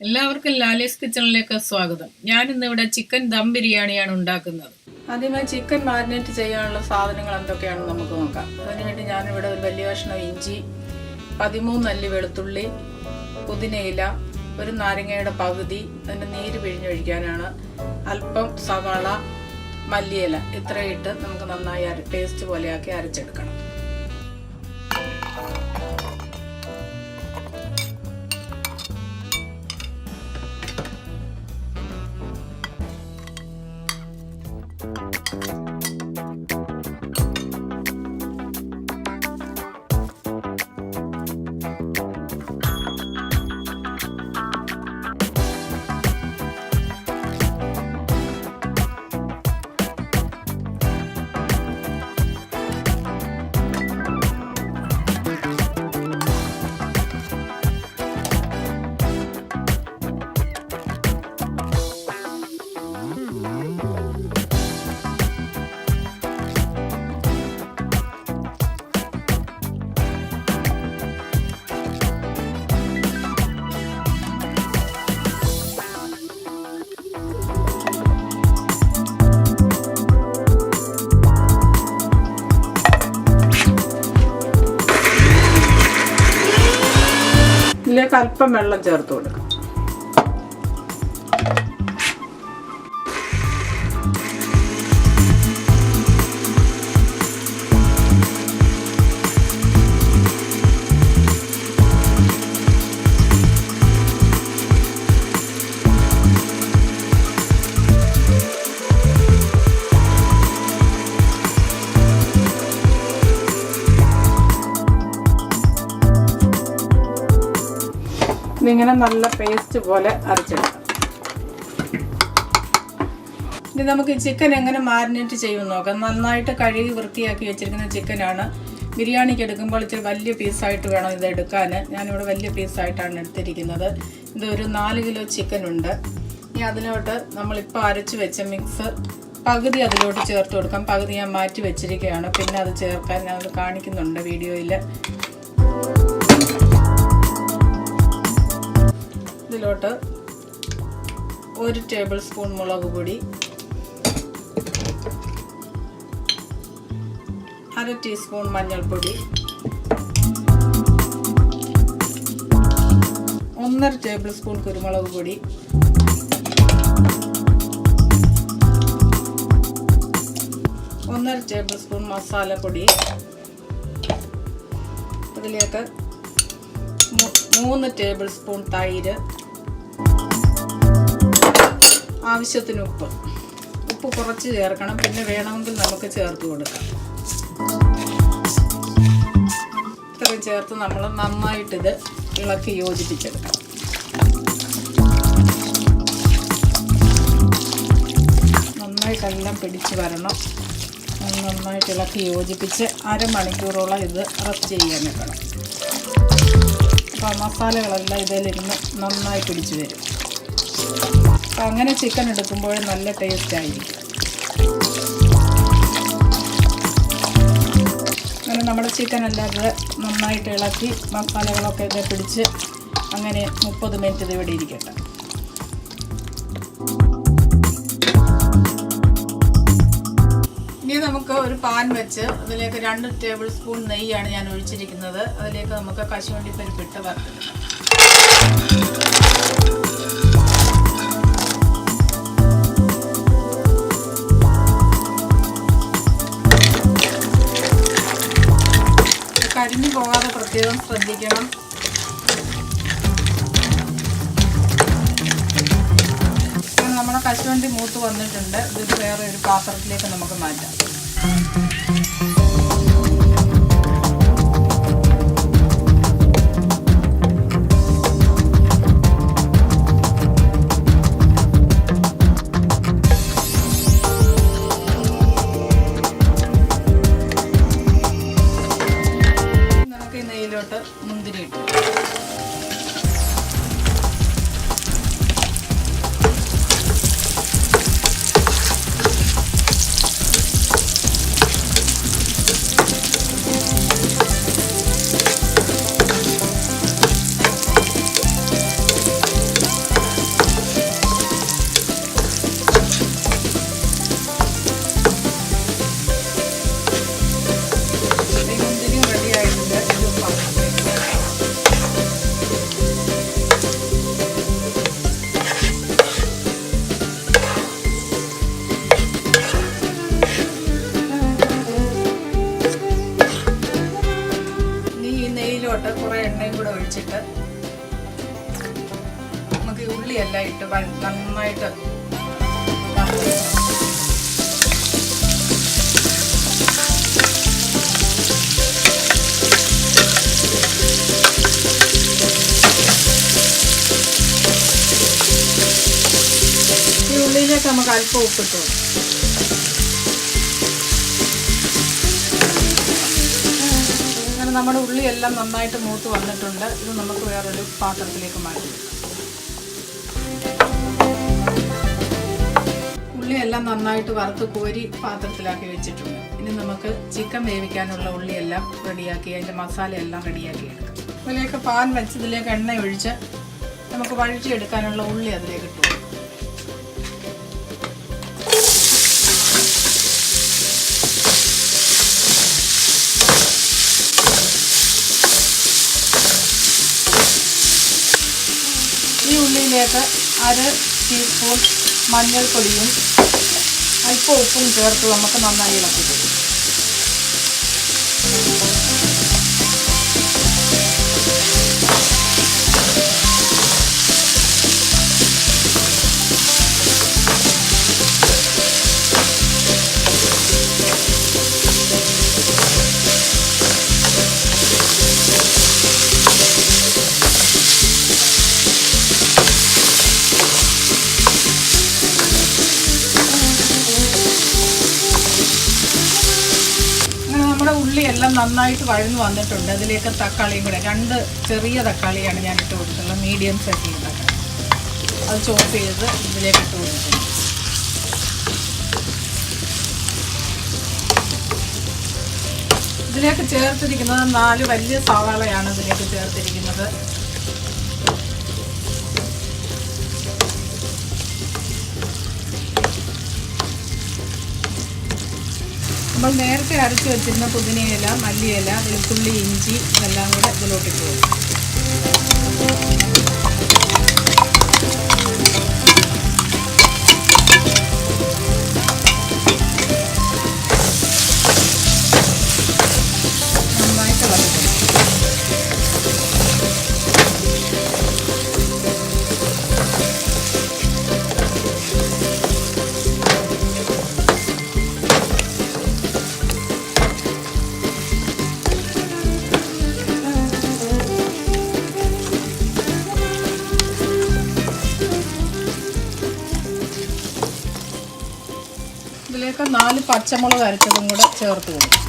എല്ലാവർക്കും ലാലീസ് കിച്ചണിലേക്ക് സ്വാഗതം. ഞാൻ ഇന്നിവിടെ ചിക്കൻ ദം ബിരിയാണിയാണ് ഉണ്ടാക്കുന്നത്. ആദ്യമായി ചിക്കൻ മാരിനേറ്റ് ചെയ്യാനുള്ള സാധനങ്ങൾ എന്തൊക്കെയാണെന്ന് നമുക്ക് നോക്കാം. അതിനുവേണ്ടി ഞാനിവിടെ ഒരു വലിയ കഷ്ണം ഇഞ്ചി, 13 അല്ലി വെളുത്തുള്ളി, പുതിനയില, ഒരു നാരങ്ങയുടെ പകുതി, അതിൻ്റെ നീര് പിഴിഞ്ഞൊഴിക്കാനാണ്, അല്പം സവാള, മല്ലിയില, ഇത്രയിട്ട് നമുക്ക് നന്നായി പേസ്റ്റ് പോലെയാക്കി അരച്ചെടുക്കണം. ഇതിലേക്ക് അല്പം വെള്ളം ചേർത്ത് കൊടുക്കാം. ഇതിങ്ങനെ നല്ല പേസ്റ്റ് പോലെ അരച്ചെടുക്കാം. ഇനി നമുക്ക് ഈ ചിക്കൻ എങ്ങനെ മാരിനേറ്റ് ചെയ്യുമെന്ന് നോക്കാം. നന്നായിട്ട് കഴുകി വൃത്തിയാക്കി വെച്ചിരിക്കുന്ന ചിക്കനാണ്. ബിരിയാണിക്ക് എടുക്കുമ്പോൾ ഇച്ചിരി വലിയ പീസായിട്ട് വേണം ഇത് എടുക്കാൻ. ഞാനിവിടെ വലിയ പീസായിട്ടാണ് എടുത്തിരിക്കുന്നത്. ഇതൊരു 4 കിലോ ചിക്കൻ ഉണ്ട്. ഇനി അതിലോട്ട് നമ്മളിപ്പോൾ അരച്ച് വെച്ച മിക്സ് പകുതി അതിലോട്ട് ചേർത്ത് കൊടുക്കാം. പകുതി ഞാൻ മാറ്റി വെച്ചിരിക്കുകയാണ്. പിന്നെ അത് ചേർക്കാൻ ഞാനത് കാണിക്കുന്നുണ്ട് വീഡിയോയിൽ. ഇതിലോട്ട് 1 ടേബിൾ സ്പൂൺ മുളക് പൊടി, 1/2 ടീസ്പൂൺ മഞ്ഞൾപ്പൊടി, 1/2 ടേബിൾ സ്പൂൺ കുരുമുളക് പൊടി, 1/2 ടേബിൾ സ്പൂൺ മസാലപ്പൊടി, അതിലേക്ക് 3 ടേബിൾ സ്പൂൺ തൈര്, ആവശ്യത്തിന് ഉപ്പ് കുറച്ച് ചേർക്കണം. പിന്നെ വേണമെങ്കിൽ നമുക്ക് ചേർത്ത് കൊടുക്കാം. ഇത്രയും ചേർത്ത് നമ്മൾ നന്നായിട്ടിത് ഇളക്കി യോജിപ്പിച്ചെടുക്കാം. നന്നായിട്ടെല്ലാം പിടിച്ച് വരണം. നന്നായിട്ട് ഇളക്കി യോജിപ്പിച്ച് അരമണിക്കൂറോളം ഇത് റെസ്റ്റ് ചെയ്യാൻ വെക്കണം. അപ്പോൾ മസാലകളെല്ലാം ഇതിലിരുന്ന് നന്നായി പിടിച്ച് വരും. അപ്പോൾ അങ്ങനെ ചിക്കൻ എടുക്കുമ്പോൾ നല്ല ടേസ്റ്റ് ആയിരിക്കും. അങ്ങനെ നമ്മുടെ ചിക്കൻ അല്ലാതെ നന്നായിട്ട് ഇളക്കി മസാലകളൊക്കെ ഇത് പിടിച്ച് അങ്ങനെ 30 മിനിറ്റ് ഇത് ഇവിടെ ഇരിക്കട്ടെ. ഇനി നമുക്ക് ഒരു പാൻ വെച്ച് അതിലേക്ക് 2 ടേബിൾ സ്പൂൺ നെയ്യാണ് ഞാൻ ഒഴിച്ചിരിക്കുന്നത്. അതിലേക്ക് നമുക്ക് കശുവണ്ടി പരിപ്പിട്ട് വറുത്തെടുക്കാം. കരിഞ്ഞു പോകാതെ പ്രത്യേകം ശ്രദ്ധിക്കണം. നമ്മുടെ കശുവണ്ടി മൂത്ത് വന്നിട്ടുണ്ട്. ഇത് വേറെ ഒരു പാത്രത്തിലേക്ക് നമുക്ക് മാറ്റാം. നമുക്ക് ഈ നെയ്യിലോട്ട് മുന്തിരി ഇട്ടു. അല്പം ഉപ്പിട്ടു. അങ്ങനെ നമ്മുടെ ഉള്ളിയെല്ലാം നന്നായിട്ട് മൂത്ത് വന്നിട്ടുണ്ട്. ഇത് നമുക്ക് വേറൊരു പാത്രത്തിലേക്ക് മാറ്റി. ഉള്ളിയെല്ലാം നന്നായിട്ട് വറുത്ത് കോരി പാത്രത്തിലാക്കി വെച്ചിട്ടുണ്ട്. ഇനി നമുക്ക് ചിക്കൻ വേവിക്കാനുള്ള ഉള്ളിയെല്ലാം റെഡിയാക്കി അതിൻ്റെ മസാലയെല്ലാം റെഡിയാക്കി എടുക്കാം. അതിലേക്ക് പാൻ വെച്ച് ഇതിലേക്ക് എണ്ണ ഒഴിച്ച് നമുക്ക് വഴറ്റിയെടുക്കാനുള്ള ഉള്ളി അതിലേക്ക് ഇട്ടു. ഈ ഉള്ളിയിലേക്ക് 1/2 ടീസ്പൂൺ മഞ്ഞൾപ്പൊടിയും അല്പം ഉപ്പും ചേർത്ത് നമുക്ക് നന്നായി ഇളക്കി കൊടുക്കും. നമ്മുടെ ഉള്ളിയെല്ലാം നന്നായിട്ട് വഴന്ന് വന്നിട്ടുണ്ട്. അതിലേക്ക് തക്കാളിയും കൂടെ 2 ചെറിയ തക്കാളിയാണ് ഞാൻ ഇട്ട് കൊടുക്കുന്നത്, മീഡിയം സൈസിൽ തക്കാളി. അത് ചോപ്പ് ചെയ്ത് ഇതിലേക്ക് ഇട്ട് കൊടുക്കുന്നു. ഇതിലേക്ക് ചേർത്തിരിക്കുന്നത് 4 വലിയ സവാളയാണ് ഇതിലേക്ക് ചേർത്തിരിക്കുന്നത്. നമ്മൾ നേരത്തെ അരച്ച് വെച്ചിരുന്ന പുതിനയില, മല്ലിയില, വെളുത്തുള്ളി, ഇഞ്ചി ഇതെല്ലാം കൂടെ ഇതിലോട്ട് പോകും. നന്നായിട്ട് വഴറ്റും. ഇതിലേക്ക് 4 പച്ചമുളക് അരച്ചതും കൂടെ ചേർത്ത് കൊടുക്കും.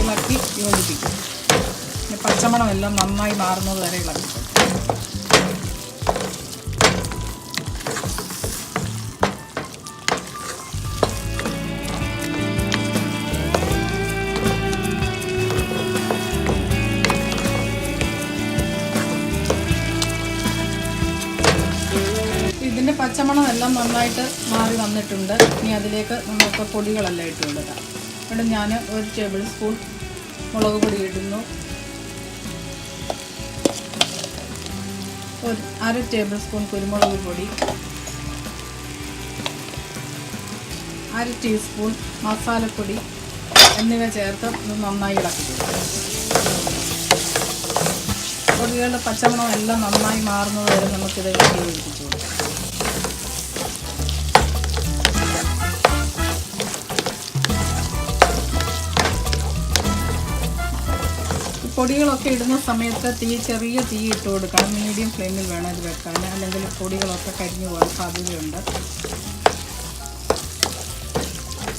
ഇളക്കി യോജിപ്പിക്കും. പച്ചമണം എല്ലാം നന്നായി മാറുന്നത് വരെ ഇളക്കി. ഇതിൻ്റെ പച്ചമണം എല്ലാം നന്നായിട്ട് മാറി വന്നിട്ടുണ്ട്. ഇനി അതിലേക്ക് നമുക്ക് പൊടികളെല്ലാം ഇട്ട് കൊടുക്കാം. ഇവിടെ ഞാൻ 1 ടേബിൾ സ്പൂൺ മുളക് പൊടി ഇടുന്നു, 1/2 ടേബിൾ സ്പൂൺ കുരുമുളക് പൊടി, 1/2 ടീസ്പൂൺ മസാലപ്പൊടി എന്നിവ ചേർത്ത് ഇത് നന്നായി ഇളക്കി കൊടുക്കും. പൊടികളുടെ പച്ചമണം എല്ലാം നന്നായി മാറുന്നത് വരെ നമുക്കിത് യോജിപ്പിച്ചു കൊടുക്കാം. പൊടികളൊക്കെ ഇടുന്ന സമയത്ത് ചെറിയ തീ ഇട്ട് കൊടുക്കണം. മീഡിയം ഫ്ലെയിമിൽ വേണം ഇത് വെക്കാൻ, അല്ലെങ്കിൽ പൊടികളൊക്കെ കരിഞ്ഞു പോകാൻ സാധ്യതയുണ്ട്.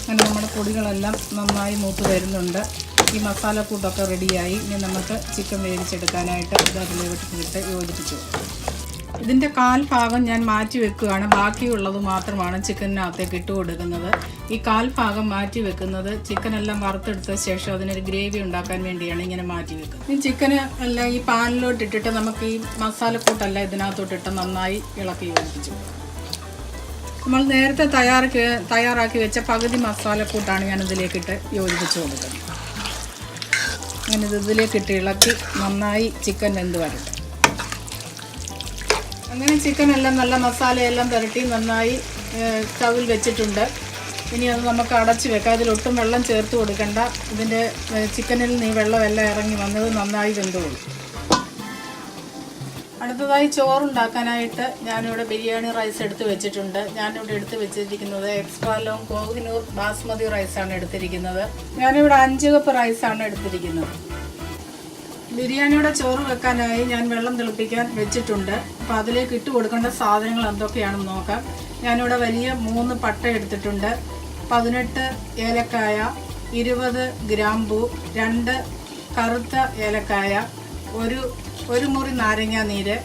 അങ്ങനെ നമ്മുടെ പൊടികളെല്ലാം നന്നായി മൂത്ത് വരുന്നുണ്ട്. ഈ മസാലക്കൂട്ടൊക്കെ റെഡിയായി. ഇനി നമുക്ക് ചിക്കൻ വേവിച്ചെടുക്കാനായിട്ട് ഇത് അതിലേക്ക് യോജിപ്പിച്ചു. ഇതിൻ്റെ 1/4 ഭാഗം ഞാൻ മാറ്റി വെക്കുകയാണ്. ബാക്കിയുള്ളത് മാത്രമാണ് ചിക്കനകത്തേക്ക് ഇട്ട് കൊടുക്കുന്നത്. ഈ 1/4 ഭാഗം മാറ്റി വെക്കുന്നത് ചിക്കനെല്ലാം വറുത്തെടുത്ത ശേഷം അതിനൊരു ഗ്രേവി ഉണ്ടാക്കാൻ വേണ്ടിയാണ് ഇങ്ങനെ മാറ്റി വെക്കുന്നത്. ഈ ചിക്കന് എല്ലാം ഈ പാനിലോട്ട് ഇട്ടിട്ട് നമുക്ക് ഈ മസാലക്കൂട്ടെല്ലാം ഇതിനകത്തോട്ടിട്ട് നന്നായി ഇളക്കി യോജിപ്പിച്ചു. നമ്മൾ നേരത്തെ തയ്യാറാക്കി വെച്ച പകുതി മസാലക്കൂട്ടാണ് ഞാൻ ഇതിലേക്കിട്ട് യോജിപ്പിച്ച് കൊടുക്കുന്നത്. അങ്ങനെ ഇതിലേക്കിട്ട് ഇളക്കി നന്നായി ചിക്കൻ വെന്ത് വരട്ടെ. അങ്ങനെ ചിക്കനെല്ലാം നല്ല മസാലയെല്ലാം പുരട്ടി നന്നായി സ്റ്റൗവിൽ വെച്ചിട്ടുണ്ട്. ഇനി അത് നമുക്ക് അടച്ച് വെക്കാം. അതിലൊട്ടും വെള്ളം ചേർത്ത് കൊടുക്കണ്ട. ഇതിൻ്റെ ചിക്കനിൽ നിന്ന് വെള്ളമെല്ലാം ഇറങ്ങി വന്നത് നന്നായി വെന്തോളും. അടുത്തതായി ചോറുണ്ടാക്കാനായിട്ട് ഞാനിവിടെ ബിരിയാണി റൈസ് എടുത്ത് വെച്ചിട്ടുണ്ട്. ഞാനിവിടെ എടുത്ത് വെച്ചിരിക്കുന്നത് എക്സ്ട്രാ ലോങ് കോഹിനൂർ ബാസ്മതി റൈസാണ് എടുത്തിരിക്കുന്നത്. ഞാനിവിടെ 5 കപ്പ് റൈസാണ് എടുത്തിരിക്കുന്നത്. ബിരിയാണിയുടെ ചോറ് വെക്കാനായി ഞാൻ വെള്ളം തിളപ്പിക്കാൻ വെച്ചിട്ടുണ്ട്. അപ്പോൾ അതിലേക്ക് ഇട്ട് കൊടുക്കേണ്ട സാധനങ്ങൾ എന്തൊക്കെയാണെന്ന് നോക്കാം. ഞാനിവിടെ വലിയ 3 പട്ട എടുത്തിട്ടുണ്ട്, 18 ഏലക്കായ, 20 ഗ്രാമ്പൂ, 2 കറുത്ത ഏലക്കായ, ഒരു മുറി നാരങ്ങ നീര്,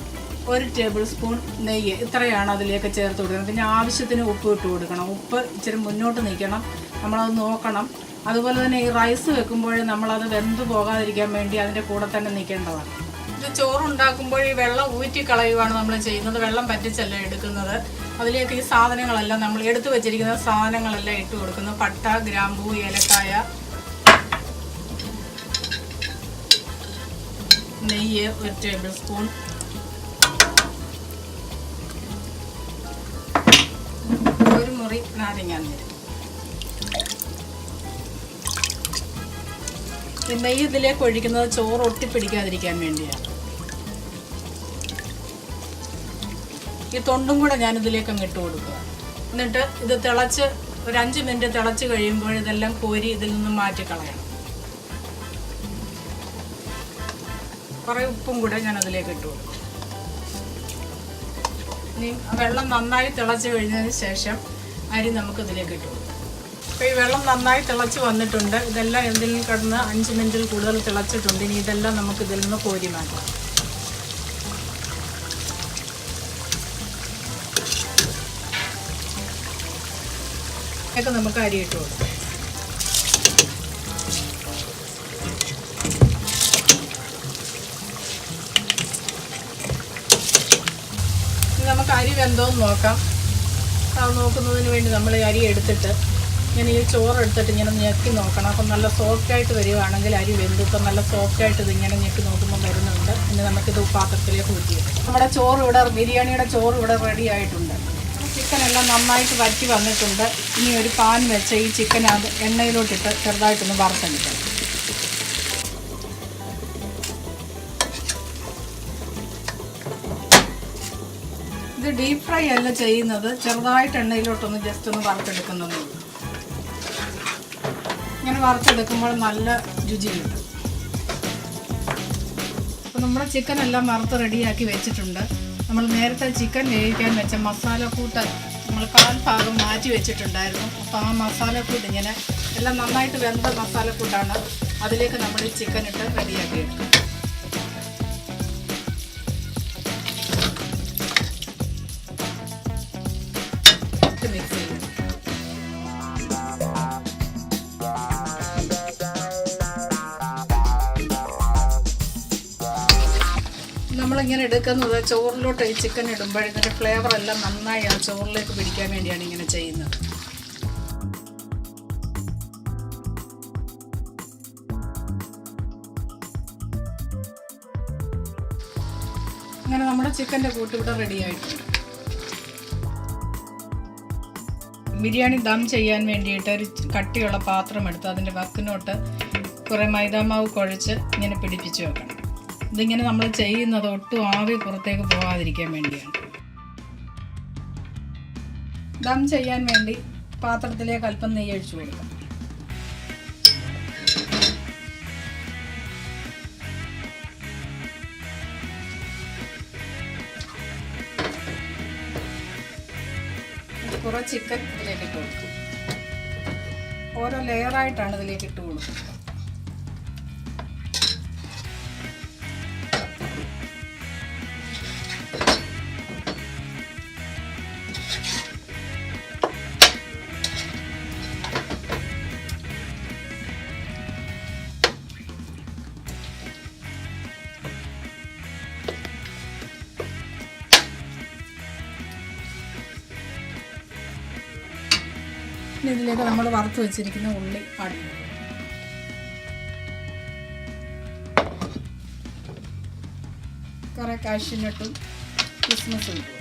1 ടേബിൾ സ്പൂൺ നെയ്യ്. ഇത്രയാണ് അതിലേക്ക് ചേർത്ത് കൊടുക്കുന്നത്. പിന്നെ ആവശ്യത്തിന് ഉപ്പ് ഇട്ട് കൊടുക്കണം. ഉപ്പ് ഇച്ചിരി മുന്നോട്ട് നിൽക്കണം, നമ്മളത് നോക്കണം. അതുപോലെ തന്നെ ഈ റൈസ് വെക്കുമ്പോൾ നമ്മളത് വെന്ത് പോകാതിരിക്കാൻ വേണ്ടി അതിൻ്റെ കൂടെ തന്നെ നിൽക്കേണ്ടതാണ്. ഇത് ചോറുണ്ടാക്കുമ്പോൾ ഈ വെള്ളം ഊറ്റി കളയുകയാണ് നമ്മൾ ചെയ്യുന്നത്. വെള്ളം പറ്റിച്ചല്ല എടുക്കുന്നത്. അതിലേക്ക് ഈ സാധനങ്ങളെല്ലാം നമ്മൾ എടുത്തു വെച്ചിരിക്കുന്ന സാധനങ്ങളെല്ലാം ഇട്ട് കൊടുക്കുന്നു. പട്ട, ഗ്രാമ്പൂ, ഏലക്കായ, നെയ്യ് 1 ടേബിൾ സ്പൂൺ, ഒരു മുറി നാരങ്ങാനീര്. ഈ നെയ്യ് ഇതിലേക്ക് ഒഴിക്കുന്നത് ചോറ് ഒട്ടിപ്പിടിക്കാതിരിക്കാൻ വേണ്ടിയാണ്. ഈ തൊണ്ടും കൂടെ ഞാനിതിലേക്ക് അങ്ങ് ഇട്ട് കൊടുക്കുക. എന്നിട്ട് ഇത് തിളച്ച് ഒരു 5 മിനിറ്റ് തിളച്ച് കഴിയുമ്പോൾ ഇതെല്ലാം കോരി ഇതിൽ നിന്ന് മാറ്റിക്കളയണം. കുറേ ഉപ്പും കൂടെ ഞാൻ അതിലേക്ക് ഇട്ട് കൊടുക്കും. ഇനി വെള്ളം നന്നായി തിളച്ച് കഴിഞ്ഞതിന് ശേഷം അരി നമുക്ക് ഇതിലേക്ക് ഇട്ട് കൊടുക്കും. അപ്പോൾ ഈ വെള്ളം നന്നായി തിളച്ച് വന്നിട്ടുണ്ട്. ഇതെല്ലാം എന്തെങ്കിലും കിടന്ന് 5 മിനിറ്റിൽ കൂടുതൽ തിളച്ചിട്ടുണ്ട്. ഇനി ഇതെല്ലാം നമുക്ക് ഇതിൽ നിന്ന് കോരി മാറ്റാം. ഒക്കെ നമുക്ക് അരി ഇട്ട് കൊടുക്കാം. ഇനി നമുക്ക് അരി വെന്തോന്ന് നോക്കാം. അത് നോക്കുന്നതിന് വേണ്ടി നമ്മൾ അരി എടുത്തിട്ട് ഇങ്ങനെ ഈ ചോറ് എടുത്തിട്ട് ഇങ്ങനെ ഞെക്കി നോക്കണം. അപ്പം നല്ല സോഫ്റ്റായിട്ട് വരികയാണെങ്കിൽ അരി വെന്തിപ്പം നല്ല സോഫ്റ്റായിട്ട് ഇതിങ്ങനെ ഞെക്കി നോക്കുമ്പോൾ വരുന്നുണ്ട്. ഇനി നമുക്കിത് പാത്രത്തിലേക്ക് ഊറ്റി വെക്കാം. നമ്മുടെ ചോറ് ഇവിടെ, ബിരിയാണിയുടെ ചോറ് ഇവിടെ റെഡി ആയിട്ടുണ്ട്. ചിക്കനെല്ലാം നന്നായിട്ട് വറ്റി വന്നിട്ടുണ്ട്. ഇനി ഒരു പാൻ വെച്ച് ഈ ചിക്കൻ അത് എണ്ണയിലോട്ടിട്ട് ചെറുതായിട്ടൊന്ന് വറുത്തെടുക്കണം. ഇത് ഡീപ്പ് ഫ്രൈ അല്ല ചെയ്യുന്നത്, ചെറുതായിട്ട് എണ്ണയിലോട്ടൊന്ന് ജസ്റ്റ് ഒന്ന് വറുത്തെടുക്കുന്നതേ ഉള്ളൂ. ഇങ്ങനെ വറുത്തെടുക്കുമ്പോൾ നല്ല രുചി കിട്ടും. അപ്പോൾ നമ്മുടെ ചിക്കനെല്ലാം വറുത്ത് റെഡിയാക്കി വെച്ചിട്ടുണ്ട്. നമ്മൾ നേരത്തെ ചിക്കൻ വേവിക്കാൻ വെച്ച മസാലക്കൂട്ട് നമ്മൾ 1/4 ഭാഗം മാറ്റി വെച്ചിട്ടുണ്ടായിരുന്നു. അപ്പോൾ ആ മസാലക്കൂട്ട് ഇങ്ങനെ എല്ലാം നന്നായിട്ട് വെന്ത മസാലക്കൂട്ടാണ്. അതിലേക്ക് നമ്മൾ ഈ ചിക്കൻ ഇട്ട് റെഡിയാക്കി എടുക്കും. മിക്സ് ചെയ്യും. നമ്മളിങ്ങനെ എടുക്കുന്നത് ചോറിലോട്ട് ഈ ചിക്കൻ ഇടുമ്പോൾ ഇതിൻ്റെ ഫ്ലേവർ എല്ലാം നന്നായി ആ ചോറിലേക്ക് പിടിക്കാൻ വേണ്ടിയാണ് ഇങ്ങനെ ചെയ്യുന്നത്. അങ്ങനെ നമ്മുടെ ചിക്കൻ്റെ കൂട്ട് ഇവിടെ റെഡി ആയിട്ടുണ്ട്. ബിരിയാണി ദം ചെയ്യാൻ വേണ്ടിയിട്ട് ഒരു കട്ടിയുള്ള പാത്രം എടുത്ത് അതിൻ്റെ വക്കിനോട്ട് കുറേ മൈദാമാവ് കുഴച്ച് ഇങ്ങനെ പിടിപ്പിച്ച് വെക്കണം. ഇതിങ്ങനെ നമ്മൾ ചെയ്യുന്നത് ഒട്ടും ആവി പുറത്തേക്ക് പോകാതിരിക്കാൻ വേണ്ടിയാണ്. ദം ചെയ്യാൻ വേണ്ടി പാത്രത്തിലേക്ക് അല്പം നെയ്യ് ഒഴിച്ചു കൊടുക്കാം. കുറേ ചിക്കൻ ഇതിലേക്ക് ഇട്ട് കൊടുക്കും. ഓരോ ലെയറായിട്ടാണ് ഇതിലേക്ക് ഇട്ട് കൊടുക്കുന്നത്. ഇതിലേക്ക് നമ്മൾ വറുത്ത് വെച്ചിരിക്കുന്ന ഉള്ളി ആഡ് ചെയ്യും. കുറേ കാഷ്യൂനട്ടും കിസ്മിസും ഇട്ട് കൊടുക്കും.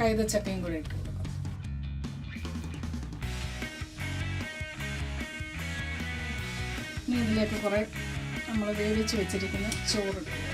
കൈതച്ചക്കയും കൂടെ ഇട്ട് കൊടുക്കും. ഇനി ഇതിലേക്ക് കുറേ നമ്മൾ വേവിച്ച് വെച്ചിരിക്കുന്ന ചോറ് ഇട്ട് കൊടുക്കും.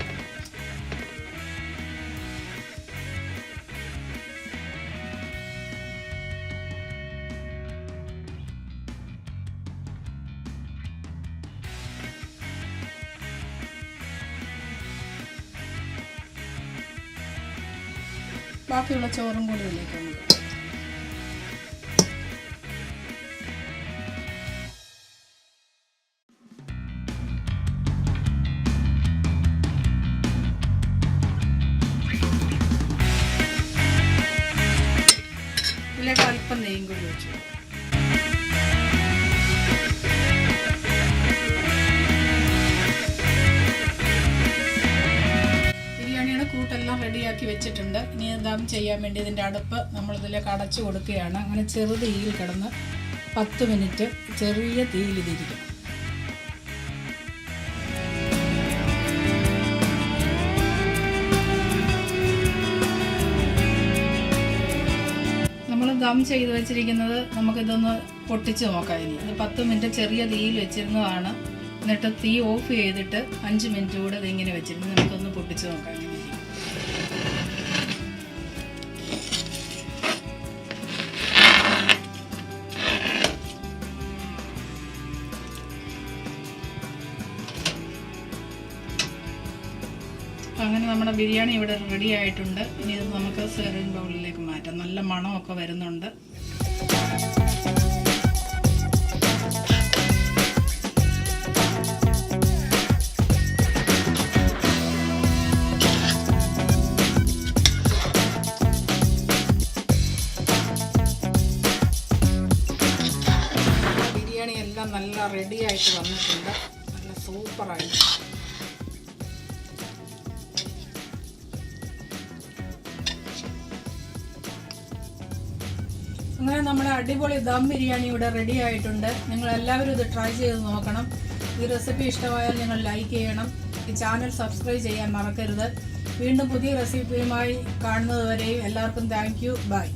ബാക്കിയുള്ള ചോറും കൂടി ഇതിലേക്ക് നമുക്ക് ഇതിലേക്ക് അല്പം നെയ്യും കൂടി വെച്ചു. ബിരിയാണിയുടെ കൂട്ടെല്ലാം റെഡിയാക്കി വെച്ചിട്ടുണ്ട്. ഇനി ദം ചെയ്യാൻ വേണ്ടി ഇതിൻ്റെ അടുപ്പ് നമ്മളിതിലേക്ക് അടച്ചു കൊടുക്കുകയാണ്. അങ്ങനെ ചെറു തീയിൽ കിടന്ന് 10 മിനിറ്റ് ചെറിയ തീയിലിരിക്കും. നമ്മൾ ദം ചെയ്ത് വെച്ചിരിക്കുന്നത് നമുക്കിതൊന്ന് പൊട്ടിച്ച് നോക്കാം. ഇനി ഇത് 10 മിനിറ്റ് ചെറിയ തീയിൽ വെച്ചിരുന്നതാണ്. എന്നിട്ട് തീ ഓഫ് ചെയ്തിട്ട് 5 മിനിറ്റ് കൂടെ ഇതിങ്ങനെ വെച്ചിരുന്നു. നമുക്കൊന്ന് പൊട്ടിച്ച് നോക്കാം. ഇങ്ങനെ അങ്ങനെ നമ്മുടെ ബിരിയാണി ഇവിടെ റെഡി ആയിട്ടുണ്ട്. ഇനി ഇത് നമുക്ക് സെർവിങ് ബൗളിലേക്ക് മാറ്റാം. നല്ല മണമൊക്കെ വരുന്നുണ്ട്. ബിരിയാണി എല്ലാം നല്ല റെഡി ആയിട്ട് വന്നിട്ടുണ്ട്. നല്ല സൂപ്പറായിട്ട്. അങ്ങനെ നമ്മുടെ അടിപൊളി ദം ബിരിയാണി ഇവിടെ റെഡി ആയിട്ടുണ്ട്. നിങ്ങൾ എല്ലാവരും ഇത് ട്രൈ ചെയ്ത് നോക്കണം. ഈ റെസിപ്പി ഇഷ്ടമായാൽ നിങ്ങൾ ലൈക്ക് ചെയ്യണം. ഈ ചാനൽ സബ്സ്ക്രൈബ് ചെയ്യാൻ മറക്കരുത്. വീണ്ടും പുതിയ റെസിപ്പിയുമായി കാണുന്നത് വരെയും എല്ലാവർക്കും താങ്ക് യു. ബൈ.